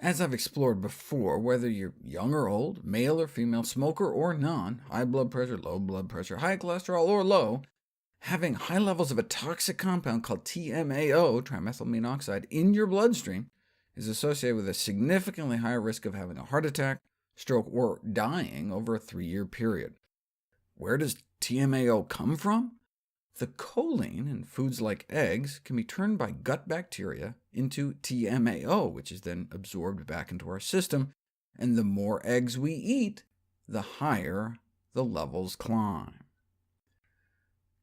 As I've explored before, whether you're young or old, male or female, smoker or non, high blood pressure, low blood pressure, high cholesterol or low, having high levels of a toxic compound called TMAO, trimethylamine oxide, in your bloodstream is associated with a significantly higher risk of having a heart attack, stroke, or dying over a 3-year period. Where does TMAO come from? The choline in foods like eggs can be turned by gut bacteria into TMAO, which is then absorbed back into our system, and the more eggs we eat, the higher the levels climb.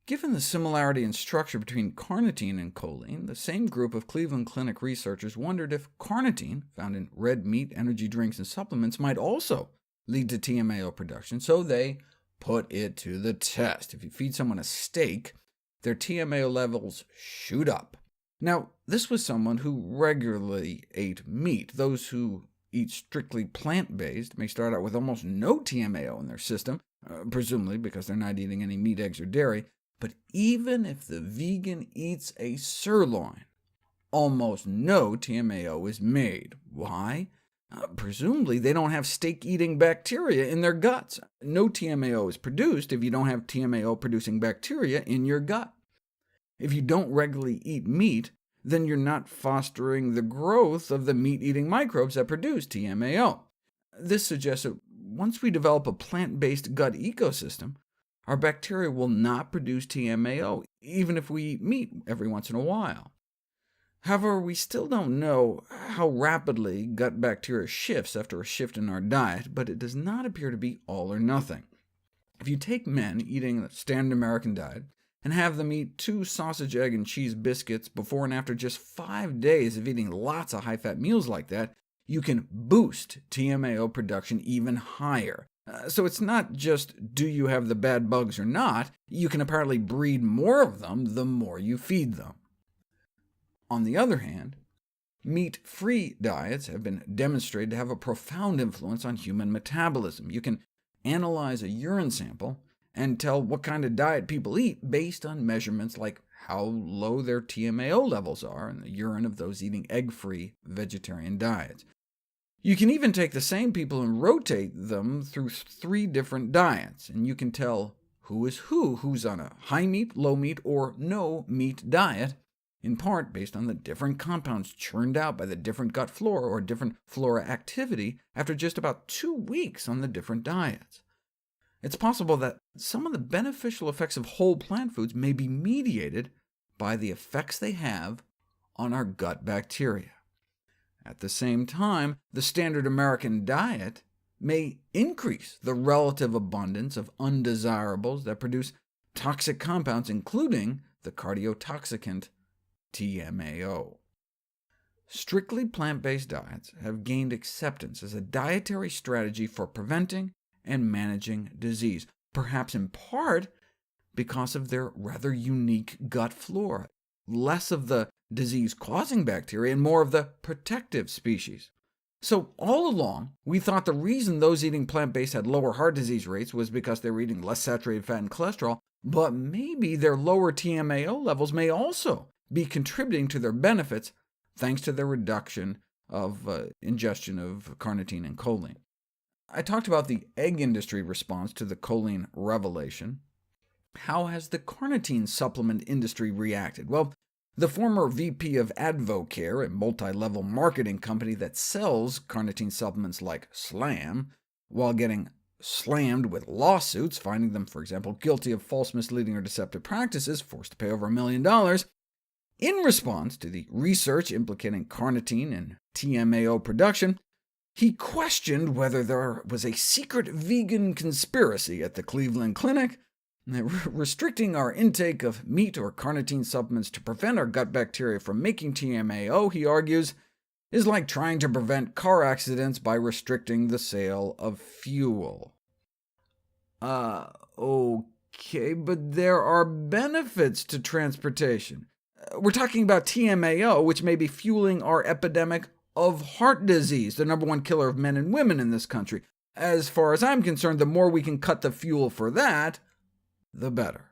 Given the similarity in structure between carnitine and choline, the same group of Cleveland Clinic researchers wondered if carnitine, found in red meat, energy drinks, and supplements, might also lead to TMAO production, so they put it to the test. If you feed someone a steak, their TMAO levels shoot up. Now, this was someone who regularly ate meat. Those who eat strictly plant-based may start out with almost no TMAO in their system, presumably because they're not eating any meat, eggs, or dairy. But even if the vegan eats a sirloin, almost no TMAO is made. Why? Presumably they don't have steak-eating bacteria in their guts. No TMAO is produced if you don't have TMAO-producing bacteria in your gut. If you don't regularly eat meat, then you're not fostering the growth of the meat-eating microbes that produce TMAO. This suggests that once we develop a plant-based gut ecosystem, our bacteria will not produce TMAO, even if we eat meat every once in a while. However, we still don't know how rapidly gut bacteria shifts after a shift in our diet, but it does not appear to be all or nothing. If you take men eating the standard American diet and have them eat 2 sausage, egg, and cheese biscuits before and after just 5 days of eating lots of high-fat meals like that, you can boost TMAO production even higher. So it's not just do you have the bad bugs or not, you can apparently breed more of them the more you feed them. On the other hand, meat-free diets have been demonstrated to have a profound influence on human metabolism. You can analyze a urine sample and tell what kind of diet people eat based on measurements like how low their TMAO levels are in the urine of those eating egg-free vegetarian diets. You can even take the same people and rotate them through 3 different diets, and you can tell who is who's on a high-meat, low-meat, or no-meat diet, in part based on the different compounds churned out by the different gut flora or different flora activity after just about 2 weeks on the different diets. It's possible that some of the beneficial effects of whole plant foods may be mediated by the effects they have on our gut bacteria. At the same time, the standard American diet may increase the relative abundance of undesirables that produce toxic compounds, including the cardiotoxicant TMAO. Strictly plant-based diets have gained acceptance as a dietary strategy for preventing and managing disease, perhaps in part because of their rather unique gut flora, less of the disease-causing bacteria and more of the protective species. So all along, we thought the reason those eating plant-based had lower heart disease rates was because they were eating less saturated fat and cholesterol, but maybe their lower TMAO levels may also be contributing to their benefits thanks to their reduction of ingestion of carnitine and choline. I talked about the egg industry response to the choline revelation. How has the carnitine supplement industry reacted? Well, the former VP of Advocare, a multi-level marketing company that sells carnitine supplements like Slam, while getting slammed with lawsuits, finding them, for example, guilty of false, misleading, or deceptive practices, forced to pay over $1 million, in response to the research implicating carnitine and TMAO production, he questioned whether there was a secret vegan conspiracy at the Cleveland Clinic, restricting our intake of meat or carnitine supplements to prevent our gut bacteria from making TMAO, he argues, is like trying to prevent car accidents by restricting the sale of fuel. Okay, but there are benefits to transportation. We're talking about TMAO, which may be fueling our epidemic of heart disease, the #1 killer of men and women in this country. As far as I'm concerned, the more we can cut the fuel for that, the better.